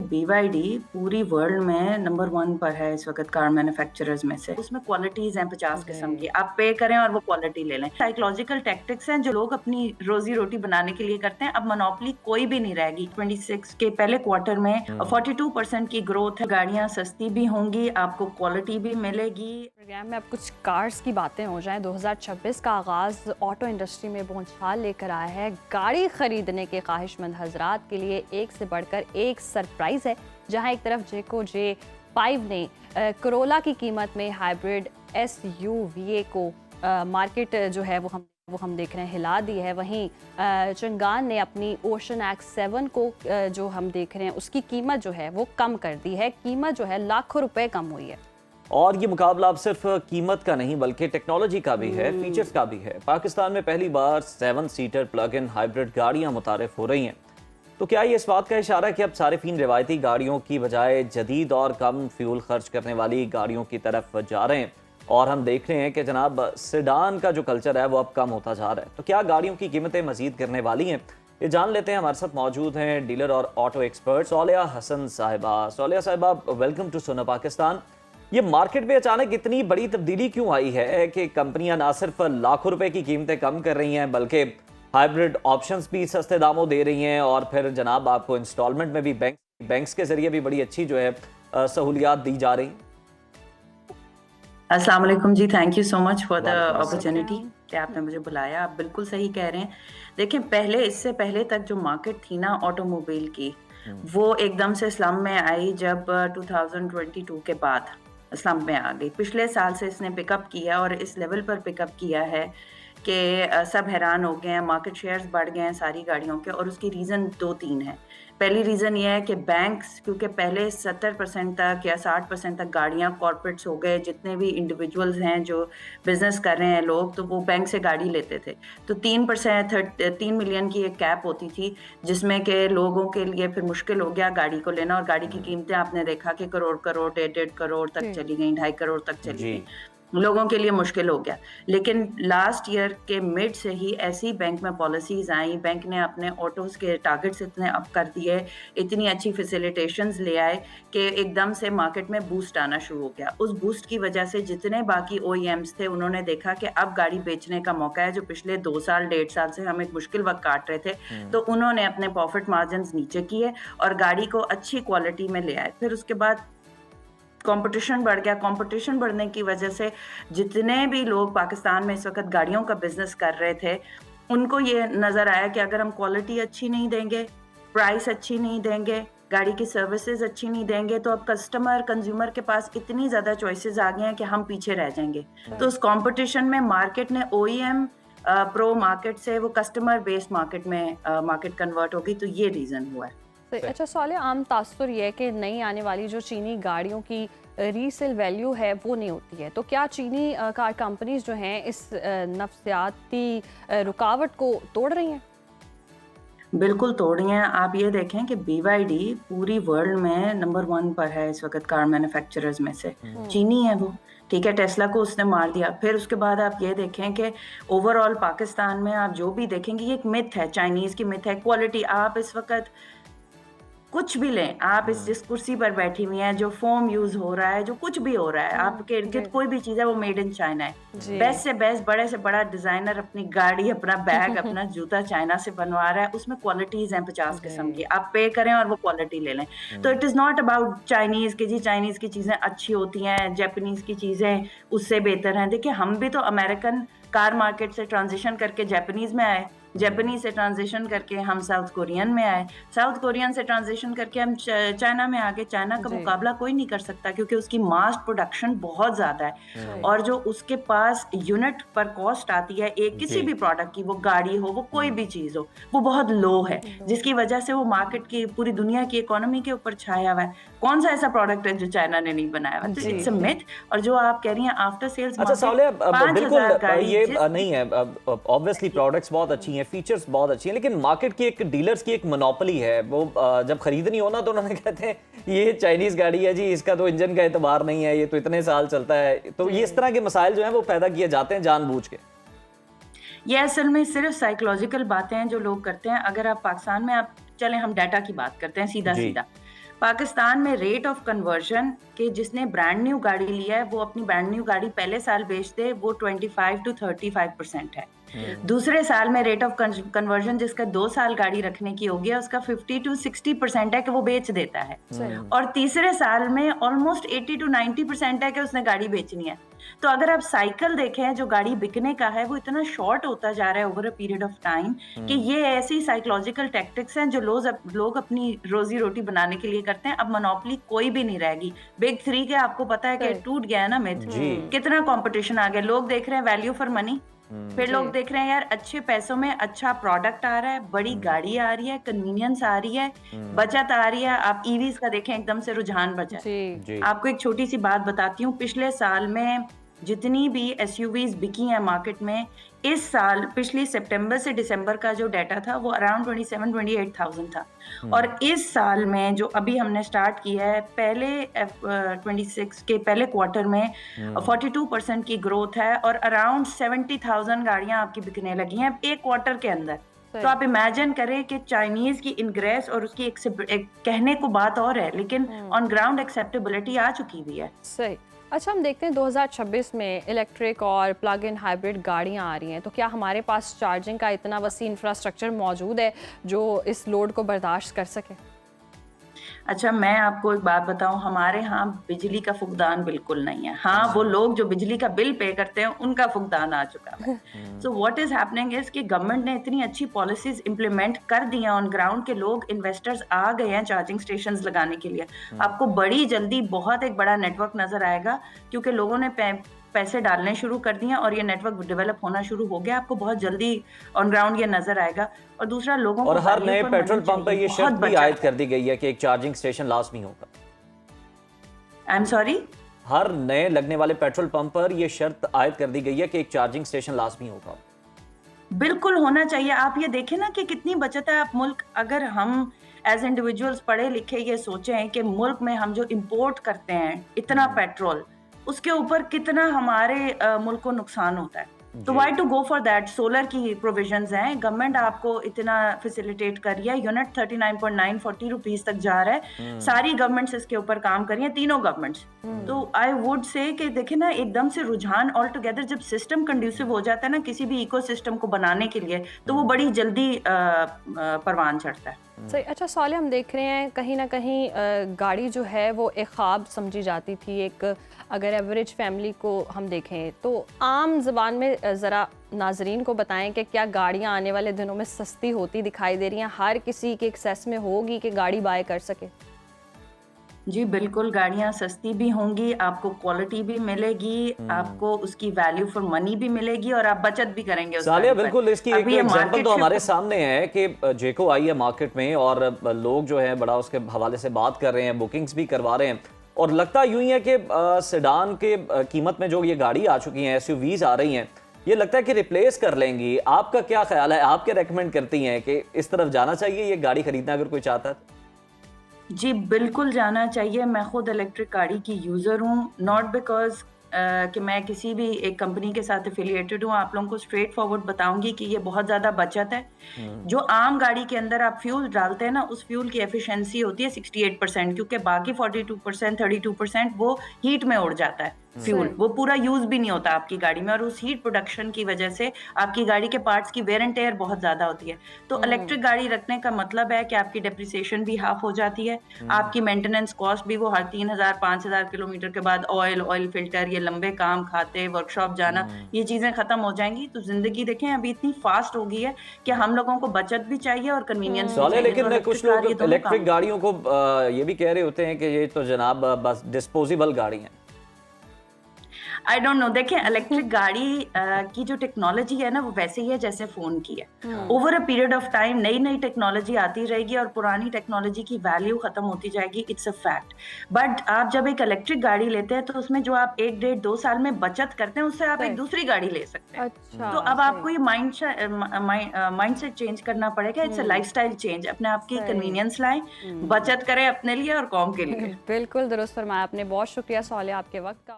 BYD पूरी world में number 1 पर है इस वक़्त कार मैन्युफैक्चरर्स में से। उसमें क्वालिटीज़ हैं 50 किस्म की, जी। आप पे करें और वो क्वालिटी ले लें। साइकोलॉजिकल टैक्टिक्स हैं जो लोग अपनी रोज़ी-रोटी बनाने के लिए करते हैं, अब मोनोपोली कोई भी नहीं रहेगी। 26 के पहले क्वार्टर में 42% की ग्रोथ है, गाड़ियाँ सस्ती भी होंगी, आपको क्वालिटी भी मिलेगी। प्रोग्राम में अब कुछ कार्स की बातें हो जाएं। 2026 का आगाज़ ऑटो इंडस्ट्री में बौछार लेकर आया है। गाड़ी खरीदने के ख्वाहिशमंद हजरात के लिए एक से बढ़कर एक सरप्राइज है, जहां एक तरफ जेको J5 ने करोला की कीमत में हाइब्रिड SUV को मार्केट जो है वो हम देख रहे हैं हिला दी है। वहीं चंगान ने अपनी ओशन X7 को जो हम देख रहे हैं उसकी कीमत जो है वो कम कर दी है। कीमत जो है लाखों रुपए कम हुई है। और ये मुकाबला अब सिर्फ कीमत का नहीं बल्कि टेक्नोलॉजी का भी है, फीचर्स का भी है। पाकिस्तान में पहली बार 7 सीटर प्लग इन हाइब्रिड गाड़ियां मुतारिफ हो रही हैं। तो क्या ये इस बात का इशारा है कि अब सारिफीन रिवायती गाड़ियों की बजाय जदीद और कम फ्यूल खर्च करने वाली गाड़ियों की तरफ जा रहे हैं? और हम देख रहे हैं कि जनाब सेडान का जो कल्चर है वो अब कम होता जा रहा है। तो क्या गाड़ियों की कीमतें मजीद गिरने वाली हैं? ये जान लेते हैं। हमारे साथ मौजूद हैं डीलर और ऑटो एक्सपर्ट सोलिया हसन साहिबा। सोलिया साहिबा, वेलकम टू सुना पाकिस्तान। ये मार्केट में अचानक इतनी बड़ी तब्दीली क्यों आई है कि कंपनियां ना सिर्फ लाखों रुपए की कीमतें कम कर रही हैं बल्कि हाइब्रिड ऑप्शंस भी सस्ते दामों दे रही हैं, और फिर जनाब आपको इंस्टॉलमेंट में भी बैंक्स के जरिए भी बड़ी अच्छी जो है सहूलियात दी जा रही हैं? अस्सलाम वालेकुम जी, thank you so much for the वालेकुम अस्सलाम। अपॉर्चुनिटी कि आपने मुझे बुलाया। आप बिल्कुल सही कह रहे हैं। देखिए, पहले इससे पहले तक जो मार्केट थी ना ऑटोमोबाइल की, वो एकदम से स्लम में आई जब 2022 के बाद स्लम में आ गई। पिछले साल से इसने पिकअप किया और इस लेवल पर पिकअप किया है कि सब हैरान हो गए हैं, मार्केट शेयर्स बढ़ गए हैं सारी गाड़ियों के, और उसकी रीज़न 2-3 है। पहली रीज़न ये है कि बैंक्स, क्योंकि पहले 70% तक या 60% तक गाड़ियाँ कॉर्पोरेट्स हो गए, जितने भी इंडिविजुअल्स हैं जो बिज़नेस कर रहे हैं लोग, तो वो बैंक से गाड़ी लेते थे। तो 3% 3 मिलियन की एक कैप होती थी, जिसमें कि लोगों के लिए फिर मुश्किल हो गया गाड़ी को लेना, और गाड़ी की कीमतें आपने देखा कि करोड़, 1.5 करोड़ तक चली गई, 2.5 करोड़ तक चली जी। गई। लोगों के लिए मुश्किल हो गया। लेकिन लास्ट ईयर के मिड से ही ऐसी बैंक में पॉलिसीज़ आई, बैंक ने अपने ऑटोज़ के टारगेट्स इतने अप कर दिए, इतनी अच्छी फैसिलिटेशंस ले आए कि एकदम से मार्केट में बूस्ट आना शुरू हो गया। उस बूस्ट की वजह से जितने बाकी ओईएम्स थे, उन्होंने देखा कि अब गाड़ी बेचने का मौका है, जो पिछले 2 साल, 1.5 साल से हम एक मुश्किल वक़्त काट रहे थे। तो उन्होंने अपने प्रॉफिट मार्जिन्स नीचे किए और गाड़ी को अच्छी क्वालिटी में ले आए। फिर उसके बाद कंपटीशन बढ़ गया। कंपटीशन बढ़ने की वजह से जितने भी लोग पाकिस्तान में इस वक़्त गाड़ियों का बिज़नेस कर रहे थे, उनको ये नज़र आया कि अगर हम क्वालिटी अच्छी नहीं देंगे, प्राइस अच्छी नहीं देंगे, गाड़ी की सर्विसेज़ अच्छी नहीं देंगे, तो अब कंज़्यूमर के पास इतनी ज़्यादा चॉइसेस आ गए हैं कि हम पीछे रह जाएँगे। तो उस कंपटीशन में मार्केट ने ओईएम प्रो मार्केट से वो कस्टमर बेस्ड मार्केट में मार्केट कन्वर्ट हो गई, तो ये रीज़न हुआ है। तो अच्छा सोलिया, आम तासुर ये है कि नई आने वाली जो चीनी गाड़ियों की रीसेल वैल्यू है वो नहीं होती है। तो क्या चीनी कार कंपनीज जो हैं इस नफ्सियाती रुकावट को तोड़ रही हैं? बिल्कुल तोड़ी हैं। आप ये देखें कि BYD पूरी वर्ल्ड में नंबर 1 पर है इस वक़्त कार मैन्युफैक्चरर्स में से। चीनी है वो, ठीक है, टेस्ला को उसने मार दिया। फिर उसके बाद आप ये देखें कि ओवरऑल पाकिस्तान में आप जो भी देखेंगे, ये एक मिथ है, चाइनीज़ की मिथ है। क्वालिटी आप इस वक़्त कुछ भी लें, आप इस जिस कुर्सी पर बैठी हुई हैं, जो फ़ोम यूज़ हो रहा है, जो कुछ भी हो रहा है, आपके इर्द-गिर्द जी। कोई भी चीज़ है, वो मेड इन चाइना है। जी। बेस्ट से बेस्ट, बड़े से बड़ा डिज़ाइनर अपनी गाड़ी, अपना बैग, अपना जूता चाइना से बनवा रहा है, उसमें क्वालिटीज़ हैं 50 किस्म की। जी। आप पे करें और वो क्वालिटी ले लें। तो it is not about Chinese कि जी चाइनीज़ की चीज़ें अच्छी होती हैं, जापानीज़ की चीज़ें उससे बेहतर हैं। देखिए, हम भी तो अमेरिकन कार मार्केट से ट्रांज़िशन करके जापानीज़ में आए, जापानीज़ से ट्रांज़िशन करके हम साउथ कोरियन में आए, साउथ कोरियन से ट्रांज़िशन करके हम चाइना में आ गए। चाइना का जी। मुकाबला कोई नहीं कर सकता, क्योंकि उसकी मास प्रोडक्शन बहुत ज़्यादा है, सही। और जो उसके पास यूनिट पर कॉस्ट आती है एक किसी जी। भी प्रोडक्ट की, वो गाड़ी हो, वो कोई भी चीज़ हो, वो बहुत लो है, जिसकी वजह से वो मार्केट की, पूरी दुनिया की इकोनॉमी के ऊपर छाया हुआ है। कौन सा ऐसा प्रोडक्ट है जो चाइना ने नहीं बनाया हुआ? तो जी। It's a myth. और जो आप कह रही हैं आफ्टर सेल्स अच्छा मार्केट, सालिया, 5000 बिल्कुल गाड़ी ये जिस नहीं है। ऑब्वियसली प्रोडक्ट्स बहुत अच्छी हैं, फीचर्स बहुत अच्छी हैं, लेकिन मार्केट की एक डीलर्स की एक मोनोपोली है। वो जब खरीदनी हो ना तो उन्होंने कहते हैं ये चाइनीज गाड़ी है जी, इसका तो इंजन का एतबार नहीं है, ये तो इतने साल चलता है। तो ये इस तरह के मसाइल जो हैं वो पैदा किए जाते हैं जानबूझ के। ये असल में सिर्फ साइकोलॉजिकल बातें हैं जो लोग करते हैं। अगर आप पाकिस्तान में आप चलें, हम डाटा की बात करते हैं जी। सीधा-सीधा। पाकिस्तान में रेट ऑफ कन्वर्जन के जिसने ब्रांड न्यू गाड़ी लिया है वो अपनी ब्रांड न्यू गाड़ी पहले साल बेच दे वो 25 to 35% है। दूसरे साल में रेट ऑफ कन्वर्जन जिसका 2 साल गाड़ी रखने की होगी उसका 50 to 60% है कि वो बेच देता है। और तीसरे साल में ऑलमोस्ट 80 to 90% है कि उसने गाड़ी बेचनी है। तो अगर आप साइकिल देखें जो गाड़ी बिकने का है वो इतना शॉर्ट होता जा रहा है over a period of time कि ये ऐसी साइकोलॉजिकल टैक्टिक्स हैं जो लोग अपनी रोजी रोटी बनाने के लिए करते हैं। अब मोनोपोली कोई भी नहीं रहेगी। बिग 3 के आपको पता है कि टूट गया है ना मिथ, कितना कंपटीशन आ गया। लोग देख रहे हैं वैल्यू फॉर मनी, फिर लोग देख रहे हैं यार अच्छे पैसों में अच्छा प्रोडक्ट आ रहा है, बड़ी गाड़ी आ रही है, कन्वीनियंस आ रही है, बचत आ रही है। आप ईवीज का देखें एकदम से रुझान बचा है। आपको एक छोटी सी बात बताती हूँ, पिछले साल में जितनी भी एसयूवीज बिकी हैं मार्केट में, इस साल पिछली सितंबर से दिसंबर का जो डाटा था वो अराउंड 27-28,000 था। और इस साल में जो अभी हमने स्टार्ट किया है पहले 26 के पहले क्वार्टर में 42% की ग्रोथ है और अराउंड 70,000 गाड़ियां आपकी बिकने लगी हैं एक क्वार्टर के अंदर। तो आप इमेजिन करें कि चाइनीज की इनग्रेस और उसकी एक कहने को बात और है लेकिन ऑन ग्राउंड एक्सेप्टेबिलिटी आ चुकी हुई है। सही। अच्छा, हम देखते हैं 2026 में इलेक्ट्रिक और प्लग इन हाइब्रिड गाड़ियां आ रही हैं, तो क्या हमारे पास चार्जिंग का इतना वसी इंफ्रास्ट्रक्चर मौजूद है जो इस लोड को बर्दाश्त कर सके? अच्छा, मैं आपको एक बात बताऊं, हमारे यहाँ बिजली का फुकदान बिल्कुल नहीं है। हाँ, वो लोग जो बिजली का बिल पे करते हैं उनका फुकदान आ चुका है। So what is happening is कि गवर्नमेंट ने इतनी अच्छी पॉलिसीज इंप्लीमेंट कर दी हैं ऑन ग्राउंड के लोग इन्वेस्टर्स आ गए हैं चार्जिंग स्टेशंस लगाने के लिए। आपको बड़ी जल्दी बहुत एक बड़ा नेटवर्क नजर आएगा क्योंकि लोगों ने पैसे डालने शुरू कर दिए और ये नेटवर्क डेवलप होना शुरू हो गया। आपको बहुत जल्दी ऑन ग्राउंड ये नजर आएगा। और दूसरा लोगों और को हर नए पेट्रोल पंप पर ये शर्त भी आयद कर दी गई है कि एक चार्जिंग स्टेशन लाजमी होगा। आई एम सॉरी, हर नए लगने वाले पेट्रोल पंप पर ये शर्त आयद कर दी गई है कि एक चार्जिंग स्टेशन लाजमी होगा। बिल्कुल होना चाहिए। आप ये देखें ना कि कितनी बचत है। आप मुल्क, अगर हम एज इंडिविजुअल्स पढ़े लिखे ये सोचें कि मुल्क में हम जो इंपोर्ट करते हैं इतना पेट्रोल, उसके ऊपर कितना हमारे मुल्क को नुकसान होता है। तो why to go for that. Solar की प्रोविजंस हैं, गवर्नमेंट आपको इतना फैसिलिटेट कर रही है। यूनिट 39.940 रुपीज तक जा रहा है। सारी गवर्नमेंट्स इसके ऊपर काम कर रही हैं, तीनों गवर्नमेंट्स। तो आई वुड से कि देखे ना, एकदम से रुझान ऑल टुगेदर जब सिस्टम कंड्यूसिव हो जाता है ना किसी भी इकोसिस्टम को बनाने के लिए, तो वो बड़ी जल्दी परवान चढ़ता है। सही। अच्छा सॉले, हम देख रहे हैं कहीं ना कहीं गाड़ी जो है वो एक ख्वाब समझी जाती थी। एक अगर एवरेज फैमिली को हम देखें तो आम ज़बान में ज़रा नाजरीन को बताएं कि क्या गाड़ियां आने वाले दिनों में सस्ती होती दिखाई दे रही हैं, हर किसी के एक्सेस में होगी कि गाड़ी बाय कर सके? जी बिल्कुल, गाड़ियां सस्ती भी होंगी, आपको क्वालिटी भी मिलेगी, आपको उसकी वैल्यू फॉर मनी भी मिलेगी और आप बचत भी करेंगे। सालिया, बिल्कुल इसकी एक एग्जांपल तो हमारे सामने है कि जेको आई है मार्केट में और लोग जो है बड़ा उसके हवाले से बात कर रहे हैं, बुकिंग्स भी करवा रहे हैं और लगता यूं ही है कि सेडान के कीमत में जो ये गाड़ी आ चुकी हैं, एसयूवीज आ रही हैं, ये लगता है कि रिप्लेस कर लेंगी। आपका क्या ख्याल है? आप क्या रेकमेंड करती हैं कि इस तरफ जाना चाहिए ये गाड़ी खरीदना अगर कोई चाहता है? जी बिल्कुल जाना चाहिए। मैं खुद इलेक्ट्रिक गाड़ी की यूज़र हूँ, नॉट बिकॉज कि मैं किसी भी एक कंपनी के साथ एफिलिएटेड हूँ। आप लोगों को स्ट्रेट फॉरवर्ड बताऊंगी कि ये बहुत ज़्यादा बचत है। जो आम गाड़ी के अंदर आप फ्यूल डालते हैं ना, उस फ्यूल की एफिशिएंसी होती है 68%, क्योंकि बाकी 42% 32% वो हीट में उड़ जाता है फ्यूल, वो पूरा यूज भी नहीं होता आपकी गाड़ी में। और उस हीट प्रोडक्शन की वजह से आपकी गाड़ी के पार्ट्स की वेयर एंड टेयर बहुत ज्यादा होती है। तो इलेक्ट्रिक गाड़ी रखने का मतलब है कि आपकी डेप्रिसिएशन भी हाफ हो जाती है, आपकी मेंटेनेंस कॉस्ट भी, वो हर 3,000-5,000 किलोमीटर के बाद ऑयल फिल्टर, ये लंबे काम, खाते, वर्कशॉप जाना, ये चीजें खत्म हो जाएंगी। तो जिंदगी देखें अभी इतनी फास्ट हो गई है कि हम लोगों को बचत भी चाहिए और कन्वीनियंस भी चाहिए। लेकिन कुछ लोग इलेक्ट्रिक गाड़ियों को ये भी कह रहे होते हैं कि ये तो जनाब बस डिस्पोजेबल गाड़ी है। I don't know. देखें, इलेक्ट्रिक गाड़ी की जो टेक्नोलॉजी है ना वो वैसे ही है जैसे फोन की है। Over a period of time नई नई टेक्नोलॉजी आती रहेगी और पुरानी टेक्नोलॉजी की वैल्यू खत्म होती जाएगी। It's a fact. बट आप जब एक इलेक्ट्रिक गाड़ी लेते हैं तो उसमें जो आप 1-1.5-2 साल में बचत करते हैं उससे आप एक दूसरी गाड़ी ले सकते हैं। अच्छा, तो अब आपको ये माइंडसेट चेंज करना पड़ेगा। It's a lifestyle change. अपने आप की कन्वीनियंस लाएं, बचत करें अपने लिए और कौम के लिए। बिल्कुल दुरुस्त फरमाया आपने। बहुत शुक्रिया सौलिया आपके वक्त का।